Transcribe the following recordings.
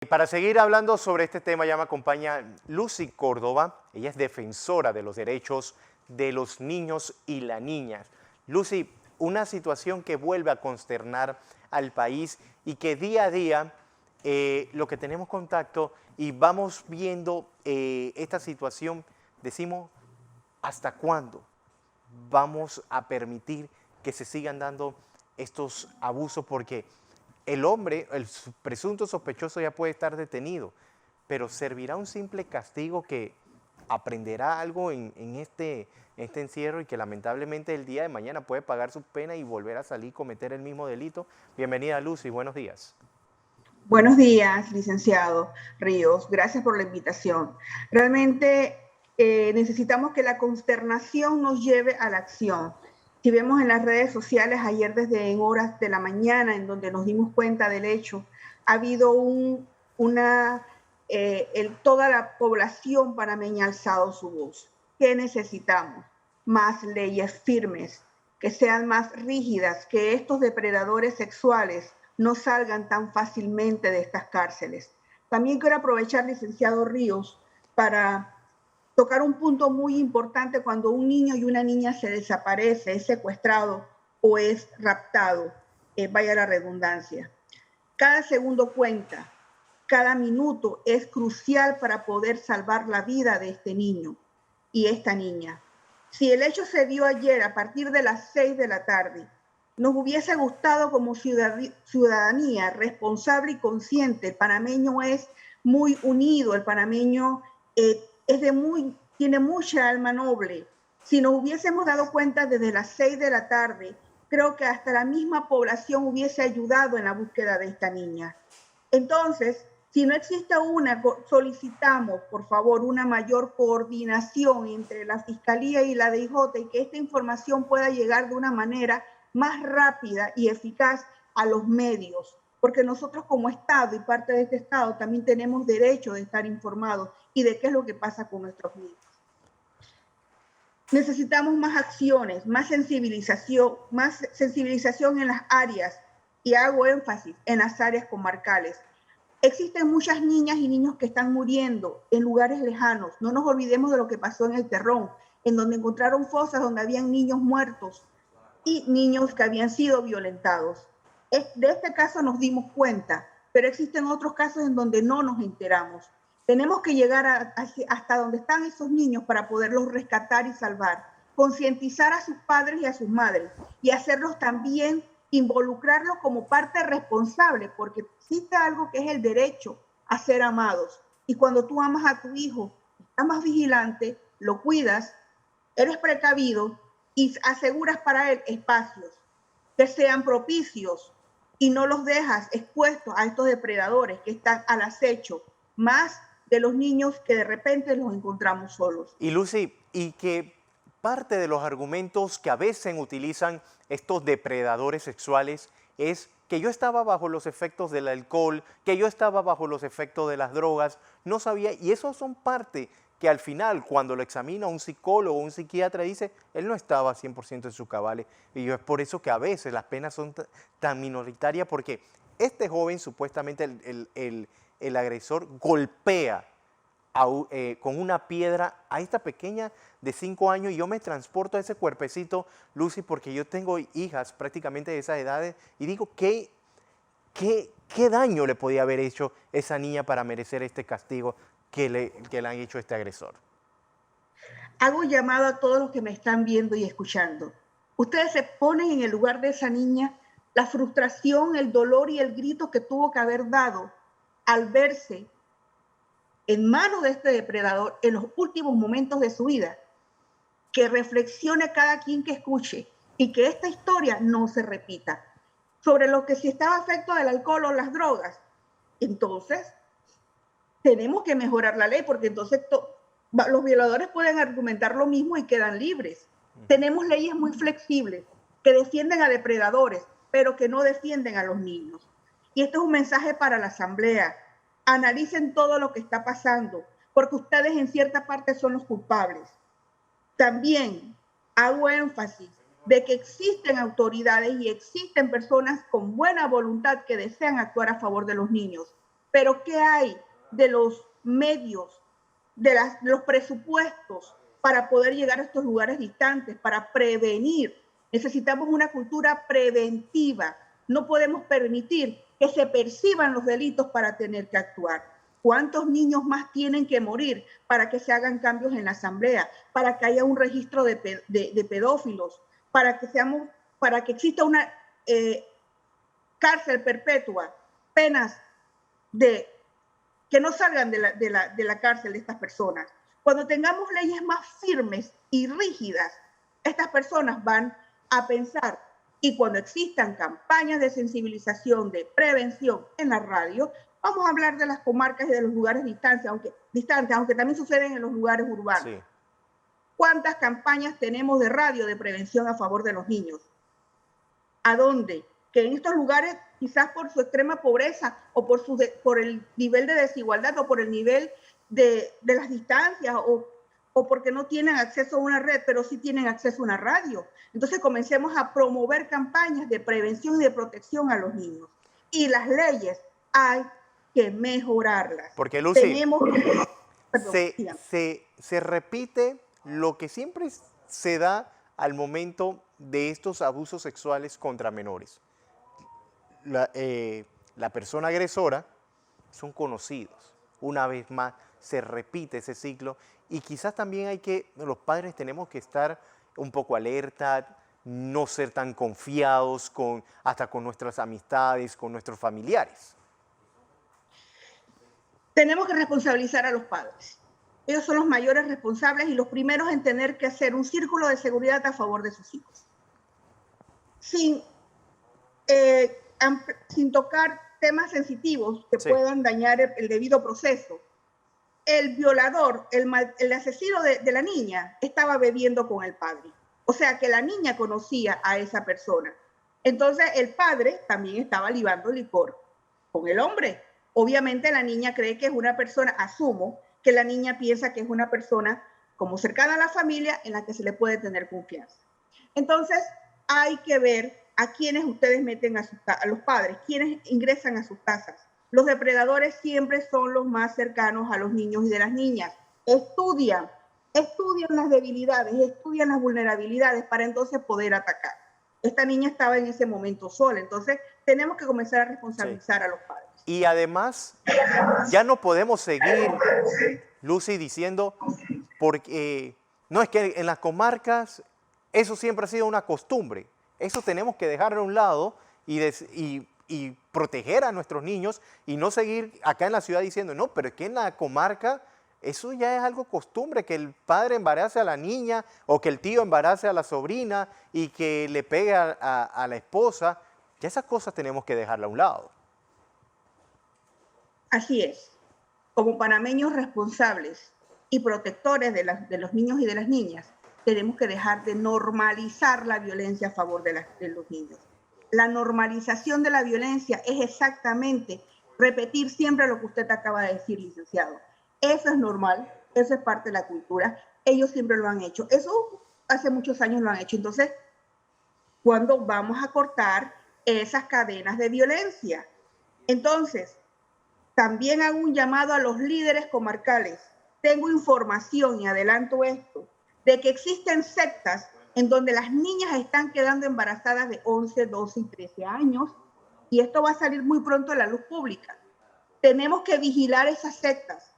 Para seguir hablando sobre este tema ya me acompaña Lucy Córdoba. Ella es defensora de los derechos de los niños y las niñas. Lucy, una situación que vuelve a consternar al país y que día a día lo que tenemos contacto y vamos viendo esta situación, decimos, ¿hasta cuándo vamos a permitir que se sigan dando estos abusos? Porque el hombre, el presunto sospechoso ya puede estar detenido, pero ¿servirá un simple castigo que aprenderá algo en este encierro y que lamentablemente el día de mañana puede pagar su pena y volver a salir y cometer el mismo delito? Bienvenida, Lucy, buenos días. Buenos días, licenciado Ríos. Gracias por la invitación. Realmente necesitamos que la consternación nos lleve a la acción. Si vemos en las redes sociales ayer desde en horas de la mañana, en donde nos dimos cuenta del hecho, ha habido toda la población panameña ha alzado su voz. ¿Qué necesitamos? Más leyes firmes, que sean más rígidas, que estos depredadores sexuales no salgan tan fácilmente de estas cárceles. También quiero aprovechar, licenciado Ríos, para tocar un punto muy importante cuando un niño y una niña se desaparece, es secuestrado o es raptado, vaya la redundancia. Cada segundo cuenta, cada minuto es crucial para poder salvar la vida de este niño y esta niña. Si el hecho se dio ayer a partir de las 6 de la tarde, nos hubiese gustado como ciudadanía responsable y consciente. El panameño es muy unido, el panameño tiene mucha alma noble. Si nos hubiésemos dado cuenta desde las 6 de la tarde, creo que hasta la misma población hubiese ayudado en la búsqueda de esta niña. Entonces, si no existe solicitamos, por favor, una mayor coordinación entre la Fiscalía y la DIJ y que esta información pueda llegar de una manera más rápida y eficaz a los medios, porque nosotros como Estado y parte de este Estado también tenemos derecho de estar informados y de qué es lo que pasa con nuestros niños. Necesitamos más acciones, más sensibilización en las áreas, y hago énfasis en las áreas comarcales. Existen muchas niñas y niños que están muriendo en lugares lejanos. No nos olvidemos de lo que pasó en el Terrón, en donde encontraron fosas donde habían niños muertos y niños que habían sido violentados. De este caso nos dimos cuenta, pero existen otros casos en donde no nos enteramos. Tenemos que llegar hasta donde están esos niños para poderlos rescatar y salvar, concientizar a sus padres y a sus madres y hacerlos también, involucrarlos como parte responsable, porque existe algo que es el derecho a ser amados. Y cuando tú amas a tu hijo, estás más vigilante, lo cuidas, eres precavido y aseguras para él espacios que sean propicios y no los dejas expuestos a estos depredadores que están al acecho, más de los niños que de repente los encontramos solos. Y Lucy, y que parte de los argumentos que a veces utilizan estos depredadores sexuales es que yo estaba bajo los efectos del alcohol, que yo estaba bajo los efectos de las drogas, no sabía, y esos son parte que al final cuando lo examina un psicólogo o un psiquiatra dice, él no estaba 100% en sus cabales, y es por eso que a veces las penas son tan minoritarias, porque este joven, supuestamente el agresor, golpea con una piedra a esta pequeña de 5 años y yo me transporto a ese cuerpecito, Lucy, porque yo tengo hijas prácticamente de esas edades y digo, ¿qué daño le podía haber hecho esa niña para merecer este castigo que le han hecho a este agresor? Hago llamado a todos los que me están viendo y escuchando. Ustedes se ponen en el lugar de esa niña, la frustración, el dolor y el grito que tuvo que haber dado al verse en manos de este depredador en los últimos momentos de su vida. Que reflexione cada quien que escuche y que esta historia no se repita. Sobre lo que si estaba afecto del alcohol o las drogas, entonces tenemos que mejorar la ley porque entonces los violadores pueden argumentar lo mismo y quedan libres. Tenemos leyes muy flexibles que defienden a depredadores, pero que no defienden a los niños. Y este es un mensaje para la Asamblea. Analicen todo lo que está pasando, porque ustedes en cierta parte son los culpables. También hago énfasis de que existen autoridades y existen personas con buena voluntad que desean actuar a favor de los niños. pero ¿qué hay de los medios, de los presupuestos para poder llegar a estos lugares distantes, para prevenir? Necesitamos una cultura preventiva. No podemos permitir que se perciban los delitos para tener que actuar. ¿Cuántos niños más tienen que morir para que se hagan cambios en la asamblea, para que haya un registro de pedófilos, para que exista una cárcel perpetua, penas que no salgan de la cárcel de estas personas? Cuando tengamos leyes más firmes y rígidas, estas personas van a pensar, y cuando existan campañas de sensibilización, de prevención en la radio, vamos a hablar de las comarcas y de los lugares distantes, aunque también suceden en los lugares urbanos. Sí. ¿Cuántas campañas tenemos de radio de prevención a favor de los niños? ¿A dónde? Que en estos lugares, quizás por su extrema pobreza o por el nivel de desigualdad o por el nivel de las distancias o porque no tienen acceso a una red, pero sí tienen acceso a una radio. Entonces comencemos a promover campañas de prevención y de protección a los niños. Y las leyes hay que mejorarlas. Porque, Lucy, se repite lo que siempre se da al momento de estos abusos sexuales contra menores. La persona agresora son conocidos. Una vez más se repite ese ciclo y quizás también los padres tenemos que estar un poco alerta, no ser tan confiados hasta con nuestras amistades, con nuestros familiares. Tenemos que responsabilizar a los padres. Ellos son los mayores responsables y los primeros en tener que hacer un círculo de seguridad a favor de sus hijos. Sin tocar temas sensitivos que puedan dañar el debido proceso. El violador, el asesino de la niña, estaba bebiendo con el padre. O sea que la niña conocía a esa persona. Entonces el padre también estaba libando licor con el hombre. Obviamente la niña cree que es una persona, asumo que la niña piensa que es una persona como cercana a la familia en la que se le puede tener confianza. Entonces hay que ver a quienes ustedes meten a los padres, quienes ingresan a sus casas. Los depredadores siempre son los más cercanos a los niños y de las niñas. Estudian las debilidades, estudian las vulnerabilidades para entonces poder atacar. Esta niña estaba en ese momento sola, entonces tenemos que comenzar a responsabilizar a los padres. Y además, ya no podemos seguir, Lucy, diciendo, porque no, es que en las comarcas eso siempre ha sido una costumbre. Eso tenemos que dejarlo a un lado y proteger a nuestros niños y no seguir acá en la ciudad diciendo, no, pero es que en la comarca eso ya es algo costumbre, que el padre embarace a la niña o que el tío embarace a la sobrina y que le pegue a la esposa. Ya esas cosas tenemos que dejarla a un lado. Así es. Como panameños responsables y protectores de los niños y de las niñas, tenemos que dejar de normalizar la violencia a favor de los niños. La normalización de la violencia es exactamente repetir siempre lo que usted acaba de decir, licenciado. Eso es normal, eso es parte de la cultura. Ellos siempre lo han hecho. Eso hace muchos años lo han hecho. Entonces, ¿cuándo vamos a cortar esas cadenas de violencia? Entonces, también hago un llamado a los líderes comarcales. Tengo información, y adelanto esto, de que existen sectas en donde las niñas están quedando embarazadas de 11, 12 y 13 años, y esto va a salir muy pronto a la luz pública. Tenemos que vigilar esas sectas.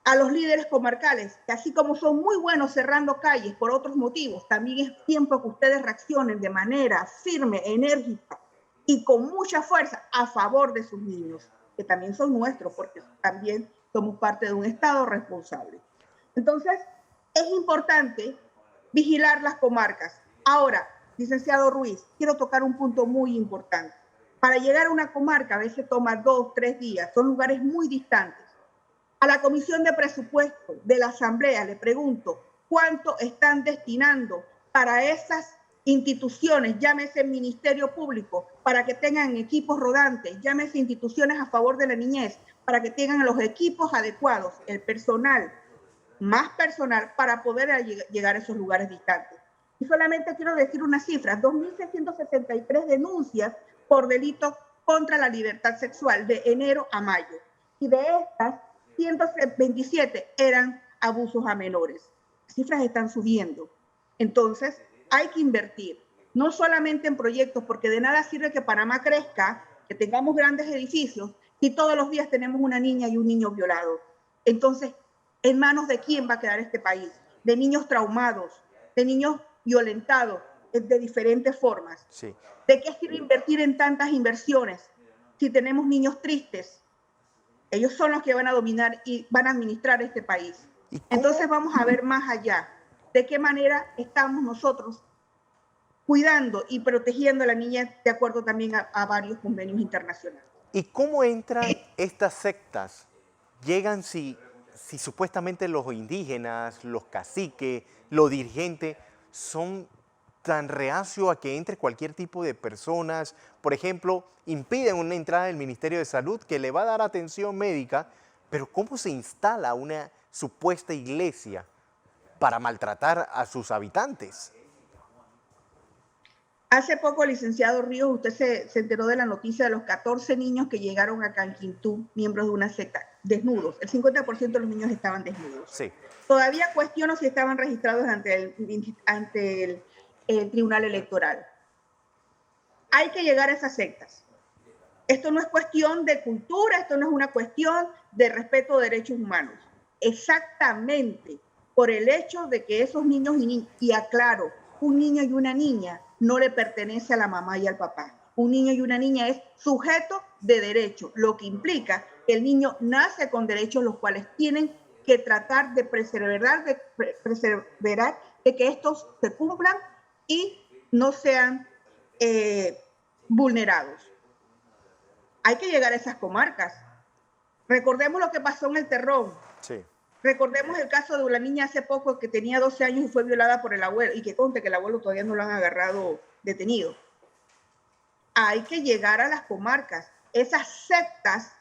A los líderes comarcales, que así como son muy buenos cerrando calles por otros motivos, también es tiempo que ustedes reaccionen de manera firme, enérgica y con mucha fuerza a favor de sus niños, que también son nuestros, porque también somos parte de un Estado responsable. Entonces, es importante vigilar las comarcas. Ahora, licenciado Ruiz, quiero tocar un punto muy importante. Para llegar a una comarca a veces toma 2, 3 días, son lugares muy distantes. A la Comisión de Presupuesto de la Asamblea le pregunto, ¿cuánto están destinando para esas instituciones, llámese Ministerio Público, para que tengan equipos rodantes, llámese instituciones a favor de la niñez, para que tengan los equipos adecuados, el personal, más personal para poder llegar a esos lugares distantes? Y solamente quiero decir una cifra, 2.663 denuncias por delitos contra la libertad sexual de enero a mayo. Y de estas, 127 eran abusos a menores. Las cifras están subiendo. Entonces, hay que invertir, no solamente en proyectos, porque de nada sirve que Panamá crezca, que tengamos grandes edificios, si todos los días tenemos una niña y un niño violado. Entonces, ¿en manos de quién va a quedar este país? De niños traumados, de niños violentados de diferentes formas. Sí. ¿De qué sirve invertir en tantas inversiones si tenemos niños tristes? Ellos son los que van a dominar y van a administrar este país. Entonces vamos a ver más allá. ¿De qué manera estamos nosotros cuidando y protegiendo a la niña de acuerdo también a varios convenios internacionales? ¿Y cómo entran estas sectas? Llegan si supuestamente los indígenas, los caciques, los dirigentes son tan reacios a que entre cualquier tipo de personas. Por ejemplo, impiden una entrada del Ministerio de Salud que le va a dar atención médica, pero ¿cómo se instala una supuesta iglesia para maltratar a sus habitantes? Hace poco, licenciado Ríos, usted se enteró de la noticia de los 14 niños que llegaron a Canquintú, miembros de una secta, desnudos. El 50% de los niños estaban desnudos. Sí. Todavía cuestiono si estaban registrados ante el Tribunal Electoral. Hay que llegar a esas sectas. Esto no es cuestión de cultura, esto no es una cuestión de respeto de derechos humanos. Exactamente por el hecho de que esos niños y aclaro, un niño y una niña no le pertenece a la mamá y al papá. Un niño y una niña es sujeto de derecho, lo que implica que el niño nace con derechos los cuales tienen que tratar de perseverar de que estos se cumplan y no sean vulnerados. Hay que llegar a esas comarcas. Recordemos lo que pasó en el Terrón. Sí. Recordemos el caso de una niña hace poco que tenía 12 años y fue violada por el abuelo, y que conste que el abuelo todavía no lo han agarrado detenido. Hay que llegar a las comarcas, esas sectas,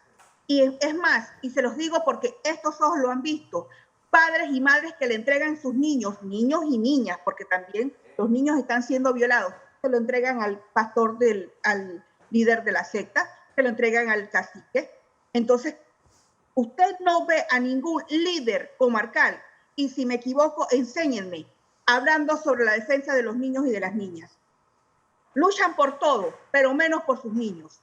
y es más, y se los digo porque estos ojos lo han visto, padres y madres que le entregan sus niños, niños y niñas, porque también los niños están siendo violados, se lo entregan al pastor, al líder de la secta, se lo entregan al cacique. Entonces, usted no ve a ningún líder comarcal, y si me equivoco, enséñenme, hablando sobre la defensa de los niños y de las niñas. Luchan por todo, pero menos por sus niños.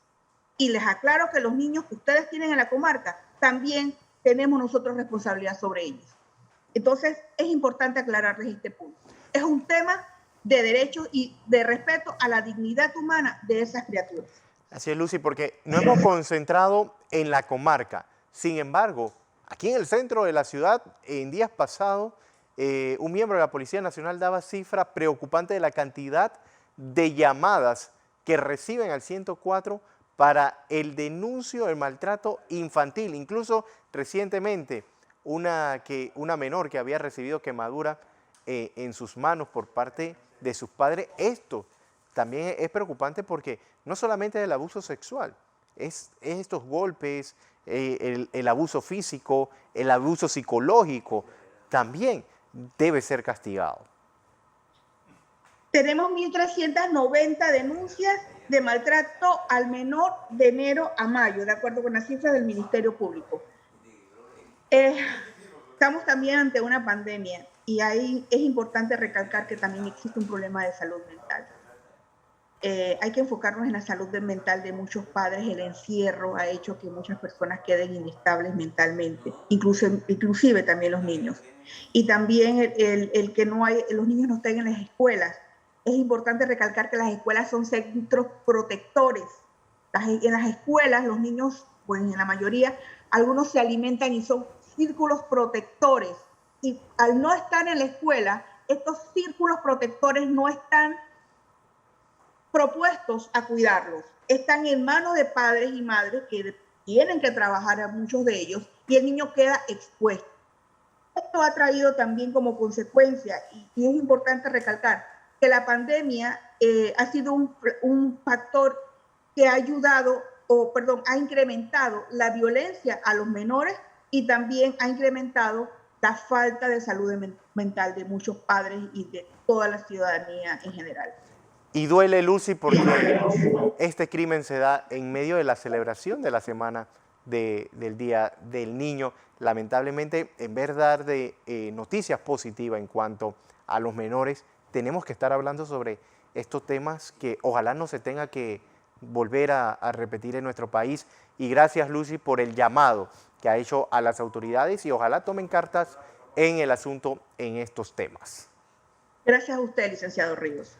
Y les aclaro que los niños que ustedes tienen en la comarca, también tenemos nosotros responsabilidad sobre ellos. Entonces, es importante aclararles este punto. Es un tema de derechos y de respeto a la dignidad humana de esas criaturas. Así es, Lucy, porque nos hemos concentrado en la comarca. Sin embargo, aquí en el centro de la ciudad, en días pasados, un miembro de la Policía Nacional daba cifras preocupantes de la cantidad de llamadas que reciben al 104 para el denuncio del maltrato infantil. Incluso recientemente una menor que había recibido quemadura en sus manos por parte de sus padres. Esto también es preocupante porque no solamente es el abuso sexual, es estos golpes, el abuso físico, el abuso psicológico, también debe ser castigado. Tenemos 1.390 denuncias de maltrato al menor de enero a mayo, de acuerdo con las cifras del Ministerio Público. Estamos también ante una pandemia y ahí es importante recalcar que también existe un problema de salud mental. Hay que enfocarnos en la salud mental de muchos padres. El encierro ha hecho que muchas personas queden inestables mentalmente, inclusive también los niños. Y también el que los niños no estén en las escuelas. Es importante recalcar que las escuelas son centros protectores. En las escuelas los niños, pues en la mayoría, algunos se alimentan y son círculos protectores. Y al no estar en la escuela, estos círculos protectores no están propuestos a cuidarlos. Están en manos de padres y madres que tienen que trabajar, a muchos de ellos, y el niño queda expuesto. Esto ha traído también como consecuencia, y es importante recalcar, que la pandemia ha sido un factor que ha ayudado, ha incrementado la violencia a los menores y también ha incrementado la falta de salud mental de muchos padres y de toda la ciudadanía en general. Y duele, Lucy, porque este crimen se da en medio de la celebración de la semana del Día del Niño. Lamentablemente, en vez de dar noticias positivas en cuanto a los menores, tenemos que estar hablando sobre estos temas que ojalá no se tenga que volver a repetir en nuestro país. Y gracias, Lucy, por el llamado que ha hecho a las autoridades y ojalá tomen cartas en el asunto en estos temas. Gracias a usted, licenciado Ríos.